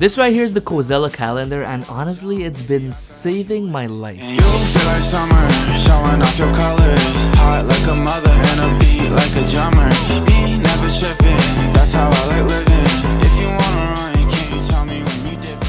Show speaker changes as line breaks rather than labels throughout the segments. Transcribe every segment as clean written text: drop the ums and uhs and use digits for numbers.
This right here is the Cozyla Calendar, and honestly, it's been saving my life.
And you feel like summer, showing off your colors. Hot like a mother and a beat like a drummer. Me never tripping, that's how I like living. If you wanna run, can you tell me when you dip it?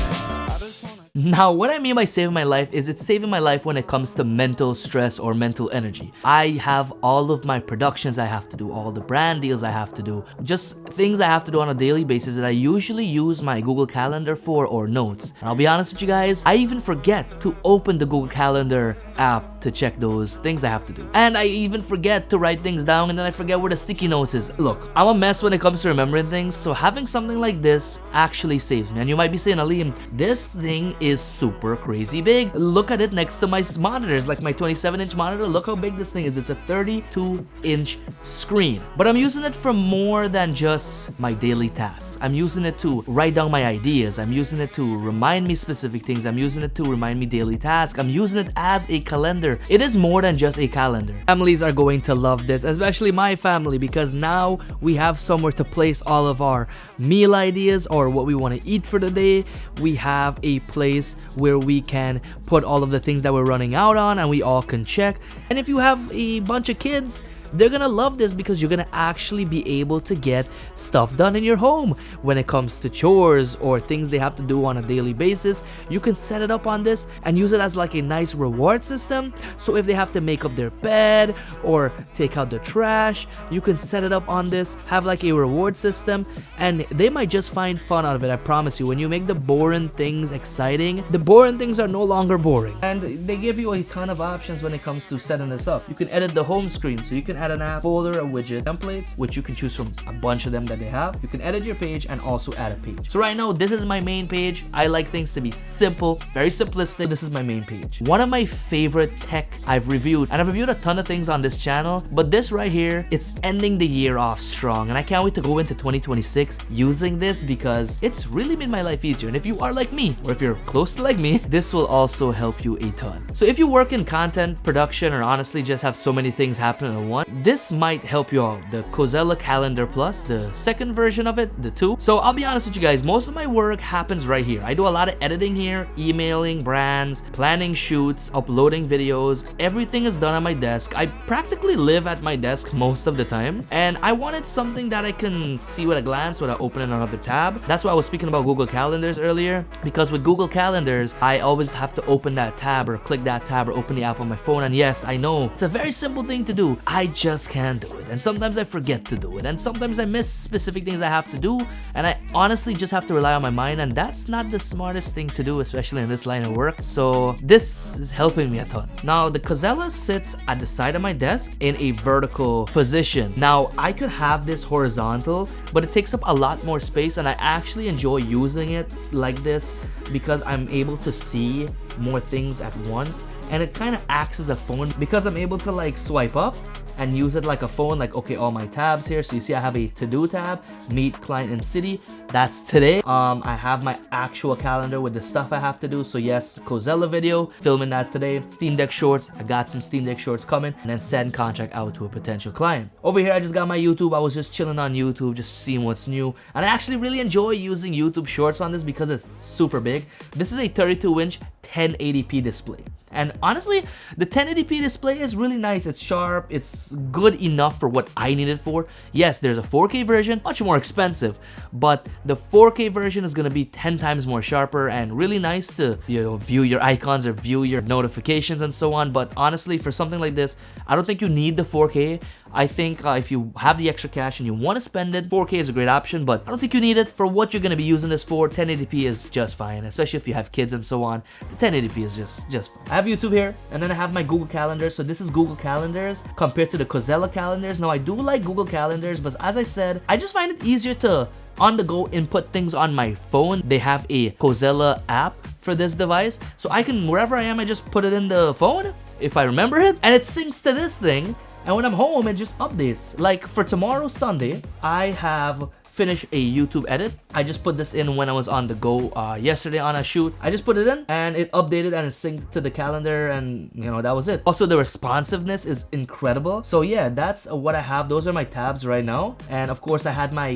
Now, what I mean by saving my life is it's saving my life when it comes to mental stress or mental energy. I have all of my productions I have to do, all the brand deals I have to do, just things I have to do on a daily basis that I usually use my Google Calendar for or notes. And I'll be honest with you guys, I even forget to open the Google Calendar app to check those things I have to do. And I even forget to write things down, and then I forget where the sticky notes is. Look, I'm a mess when it comes to remembering things, so having something like this actually saves me. And you might be saying, Aleem, this thing is super crazy big. Look at it next to my monitors, like my 27-inch monitor. Look how big this thing is. It's a 32-inch screen. But I'm using it for more than just my daily tasks. I'm using it to write down my ideas. I'm using it to remind me specific things. I'm using it to remind me daily tasks. I'm using it as a calendar. It is more than just a calendar. Families are going to love this, especially my family, because now we have somewhere to place all of our meal ideas or what we want to eat for the day. We have a place where we can put all of the things that we're running out on, and we all can check. And if you have a bunch of kids, they're gonna love this because you're gonna actually be able to get stuff done in your home. When it comes to chores or things they have to do on a daily basis, you can set it up on this and use it as like a nice reward system. So if they have to make up their bed or take out the trash, you can set it up on this, have like a reward system, and they might just find fun out of it. I promise you, when you make the boring things exciting, the boring things are no longer boring. And they give you a ton of options when it comes to setting this up. You can edit the home screen, so you can add an app, folder, a widget, templates, which you can choose from a bunch of them that they have. You can edit your page and also add a page. So right now, this is my main page. I like things to be simple, very simplistic. This is my main page. One of my favorite tech I've reviewed, and I've reviewed a ton of things on this channel, but this right here, it's ending the year off strong, and I can't wait to go into 2026 using this because it's really made my life easier. And if you are like me, or if you're close to like me, this will also help you a ton. So if you work in content production or honestly just have so many things happening at once, this might help you out. The Cozyla Calendar Plus, the second version of it, the 2. So I'll be honest with you guys, most of my work happens right here. I do a lot of editing here, emailing brands, planning shoots, uploading videos. Everything is done on my desk. I practically live at my desk most of the time, and I wanted something that I can see with a glance without opening another tab. That's why I was speaking about Google Calendars earlier, because with Google Calendars, I always have to open that tab or click that tab or open the app on my phone. And yes, I know it's a very simple thing to do. I just can't do it, and sometimes I forget to do it, and sometimes I miss specific things I have to do, and I honestly just have to rely on my mind, and that's not the smartest thing to do, especially in this line of work. So this is helping me a ton. Now the Cozella sits at the side of my desk in a vertical position. Now I could have this horizontal, but it takes up a lot more space, and I actually enjoy using it like this because I'm able to see more things at once, and it kind of acts as a phone because I'm able to like swipe up and use it like a phone, like okay, all my tabs here. So you see I have a to-do tab, meet client in city, that's today. I have my actual calendar with the stuff I have to do. So yes, Cozella video, filming that today. Steam Deck shorts, I got some Steam Deck shorts coming, and then send contract out to a potential client. Over here I just got my YouTube. I was just chilling on YouTube, just seeing what's new, and I actually really enjoy using YouTube shorts on this because it's super big. This is a 32-inch 1080p display. And honestly, the 1080p display is really nice. It's sharp, it's good enough for what I need it for. Yes, there's a 4K version, much more expensive, but the 4K version is gonna be 10 times more sharper and really nice to, you know, view your icons or view your notifications and so on. But honestly, for something like this, I don't think you need the 4K. I think if you have the extra cash and you want to spend it, 4K is a great option, but I don't think you need it for what you're going to be using this for. 1080p is just fine, especially if you have kids and so on. The 1080p is just fine. I have YouTube here, and then I have my Google Calendars. So this is Google Calendars compared to the Cozella Calendars. Now I do like Google Calendars, but as I said, I just find it easier to on the go input things on my phone. They have a Cozella app for this device, so I can, wherever I am, I just put it in the phone if I remember it, and it syncs to this thing. And when I'm home, it just updates. Like for tomorrow, Sunday, I have finished a YouTube edit I just put this in when I was on the go yesterday on a shoot. I just put it in and it updated and it synced to the calendar, and you know, that was it. Also, the responsiveness is incredible. So yeah, that's what I have. Those are my tabs right now. And of course, I had my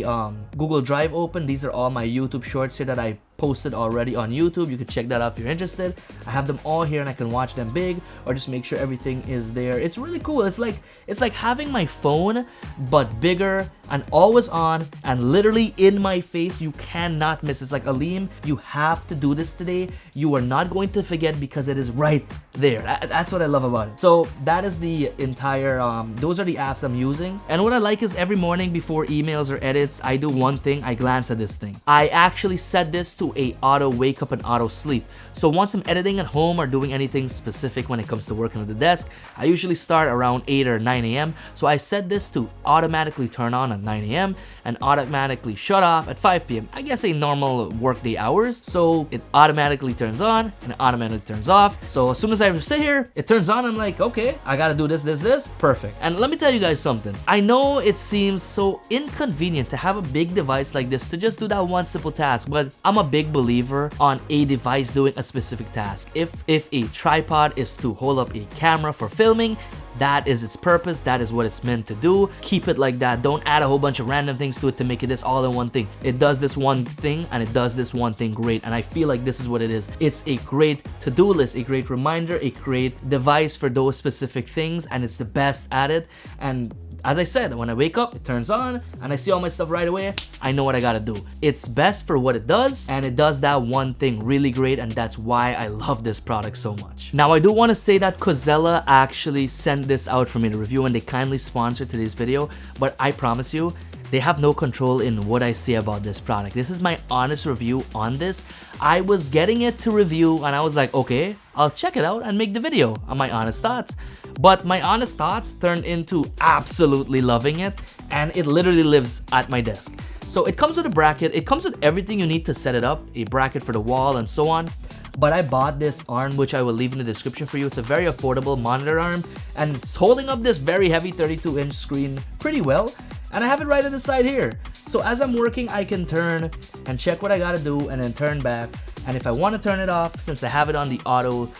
Google Drive open. These are all my YouTube shorts here that I posted already on YouTube. You can check that out if you're interested. I have them all here and I can watch them big, or just make sure everything is there. It's really cool. It's like having my phone but bigger and always on and literally in my face. You cannot miss. It's like, Aleem, you have to do this today. You are not going to forget because it is right there. That's what I love about it. So that is the entire those are the apps I'm using. And what I like is every morning before emails or edits, I do one thing. I glance at this thing. I actually set this to a auto wake up and auto sleep. So once I'm editing at home or doing anything specific when it comes to working at the desk, I usually start around 8 or 9 a.m. So I set this to automatically turn on at 9 a.m. and automatically shut off at 5 p.m. I guess a normal workday hours. So it automatically turns on and it automatically turns off. So as soon as I sit here, it turns on. I'm like, okay, I gotta do this, perfect. And let me tell you guys something. I know it seems so inconvenient to have a big device like this to just do that one simple task, but I'm a big believer on a device doing a specific task. If a tripod is to hold up a camera for filming, that is its purpose. That is what it's meant to do. Keep it like that. Don't add a whole bunch of random things to it to make it this all in one thing. It does this one thing and it does this one thing great, and I feel like this is what it is. It's a great to-do list, a great reminder, a great device for those specific things, and it's the best at it. And as I said, when I wake up, it turns on and I see all my stuff right away. I know what I gotta do. It's best for what it does, and it does that one thing really great, and that's why I love this product so much. Now, I do want to say that Cozella actually sent this out for me to review, and they kindly sponsored today's video, but I promise you, they have no control in what I say about this product. This is my honest review on this. I was getting it to review and I was like, okay, I'll check it out and make the video on my honest thoughts. But my honest thoughts turned into absolutely loving it, and it literally lives at my desk. So it comes with a bracket. It comes with everything you need to set it up, a bracket for the wall and so on. But I bought this arm, which I will leave in the description for you. It's a very affordable monitor arm, and it's holding up this very heavy 32-inch screen pretty well. And I have it right at the side here. So as I'm working, I can turn and check what I gotta do and then turn back. And if I want to turn it off, since I have it on the auto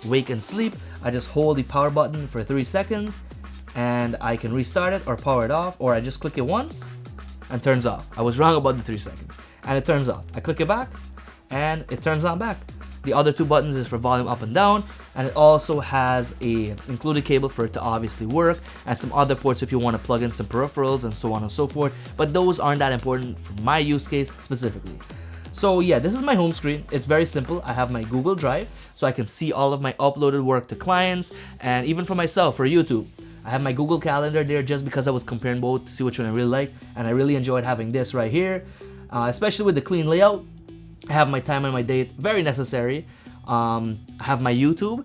wake and sleep, I just hold the power button for 3 seconds and I can restart it or power it off, or I just click it once and turns off. I was wrong about the 3 seconds. And it turns off. I click it back and it turns on back. The other 2 buttons is for volume up and down, and it also has a included cable for it to obviously work, and some other ports if you want to plug in some peripherals and so on and so forth, but those aren't that important for my use case specifically. So yeah, this is my home screen. It's very simple. I have my Google Drive, so I can see all of my uploaded work to clients, and even for myself for YouTube. I have my Google Calendar there just because I was comparing both to see which one I really like, and I really enjoyed having this right here, especially with the clean layout. I have my time and my date, very necessary. I have my YouTube,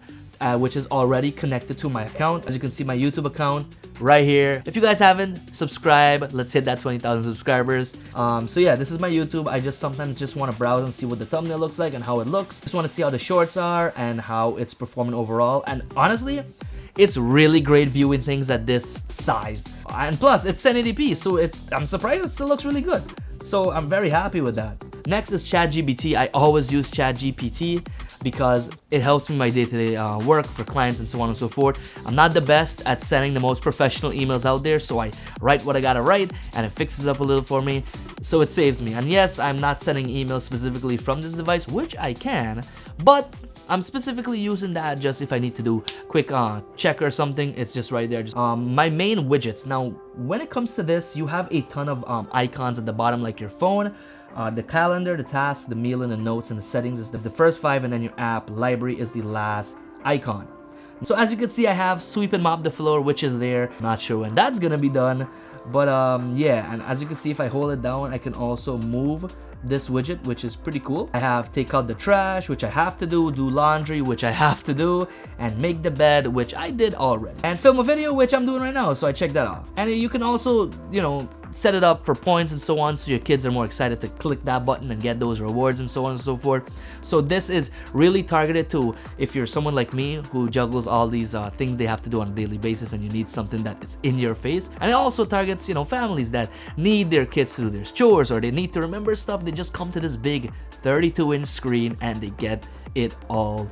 which is already connected to my account. As you can see, my YouTube account right here. If you guys haven't, subscribe. Let's hit that 20,000 subscribers. So yeah, this is my YouTube. I just sometimes just want to browse and see what the thumbnail looks like and how it looks. Just want to see how the shorts are and how it's performing overall. And honestly, it's really great viewing things at this size. And plus, it's 1080p, so I'm surprised it still looks really good. So I'm very happy with that. Next is ChatGPT. I always use ChatGPT because it helps me my day-to-day work for clients and so on and so forth. I'm not the best at sending the most professional emails out there, so I write what I gotta write and it fixes up a little for me, so it saves me. And yes, I'm not sending emails specifically from this device, which I can, but I'm specifically using that just if I need to do quick check or something. It's just right there. My main widgets. Now, when it comes to this, you have a ton of icons at the bottom, like your phone, the calendar, the tasks, the meal, and the notes, and the settings is the first 5, and then your app library is the last icon. So as you can see, I have sweep and mop the floor, which is there. Not sure when that's gonna be done, but yeah. And as you can see, if I hold it down, I can also move this widget, which is pretty cool. I have take out the trash, which I have to do laundry, which I have to do, and make the bed, which I did already, and film a video, which I'm doing right now, so I checked that off. And you can also, you know, set it up for points and so on, so your kids are more excited to click that button and get those rewards and so on and so forth. So this is really targeted to if you're someone like me who juggles all these things they have to do on a daily basis and you need something that is in your face. And I also target it's, you know, families that need their kids to do their chores or they need to remember stuff, they just come to this big 32-inch screen and they get it all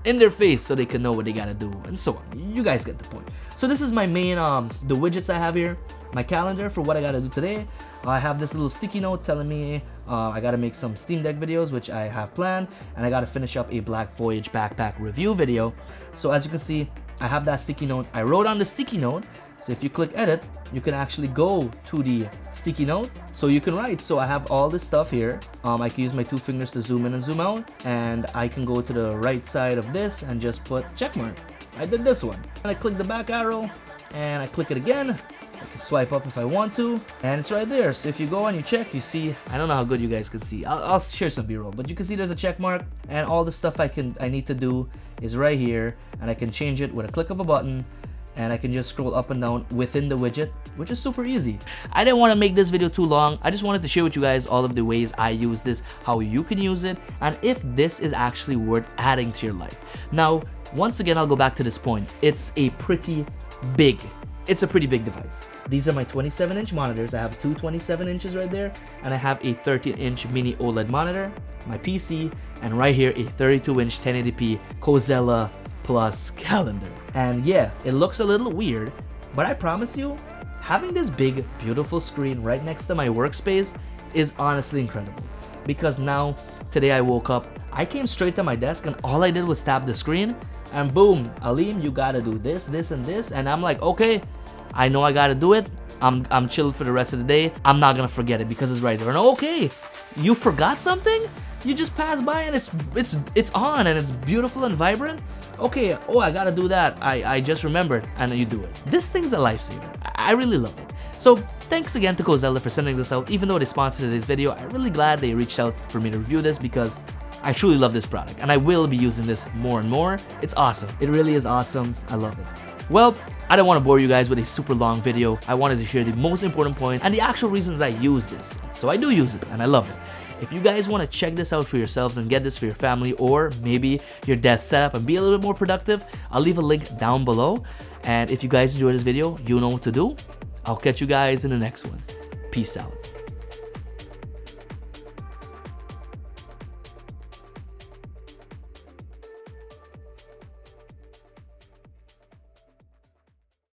in their face so they can know what they gotta do and so on. You guys get the point. So this is my main the widgets I have here. My calendar for what I gotta do today. I have this little sticky note telling me I gotta make some Steam Deck videos, which I have planned, and I gotta finish up a Black Voyage backpack review video. So as you can see, I have that sticky note. I wrote on the sticky note, so if you click edit, you can actually go to the sticky note, so you can write. So I have all this stuff here. I can use my 2 fingers to zoom in and zoom out, and I can go to the right side of this and just put check mark. I did this one. And I click the back arrow, and I click it again. I can swipe up if I want to, and it's right there. So if you go and you check, you see, I don't know how good you guys can see. I'll share some B-roll, but you can see there's a check mark, and all the stuff I need to do is right here, and I can change it with a click of a button, and I can just scroll up and down within the widget, which is super easy. I didn't want to make this video too long. I just wanted to share with you guys all of the ways I use this, how you can use it, and if this is actually worth adding to your life. Now, once again, I'll go back to this point. It's a pretty big device. These are my 27-inch monitors. I have two 27 inches right there, and I have a 13-inch mini OLED monitor, my PC, and right here a 32-inch 1080p Cozella Plus calendar. And yeah, it looks a little weird, but I promise you, having this big, beautiful screen right next to my workspace is honestly incredible. Because now, today I woke up, I came straight to my desk, and all I did was tap the screen, and boom, Aleem, you gotta do this, this, and this. And I'm like, okay, I know I gotta do it. I'm chilled for the rest of the day. I'm not gonna forget it because it's right there. And okay, you forgot something? You just passed by and it's on and it's beautiful and vibrant. Okay, oh, I gotta do that. I just remembered, and you do it. This thing's a lifesaver. I really love it. So thanks again to Cozella for sending this out. Even though they sponsored this video, I'm really glad they reached out for me to review this because I truly love this product and I will be using this more and more. It's awesome. It really is awesome. I love it. Well, I don't want to bore you guys with a super long video. I wanted to share the most important point and the actual reasons I use this. So I do use it and I love it. If you guys want to check this out for yourselves and get this for your family or maybe your desk setup and be a little bit more productive, I'll leave a link down below. And if you guys enjoyed this video, you know what to do. I'll catch you guys in the next one. Peace out.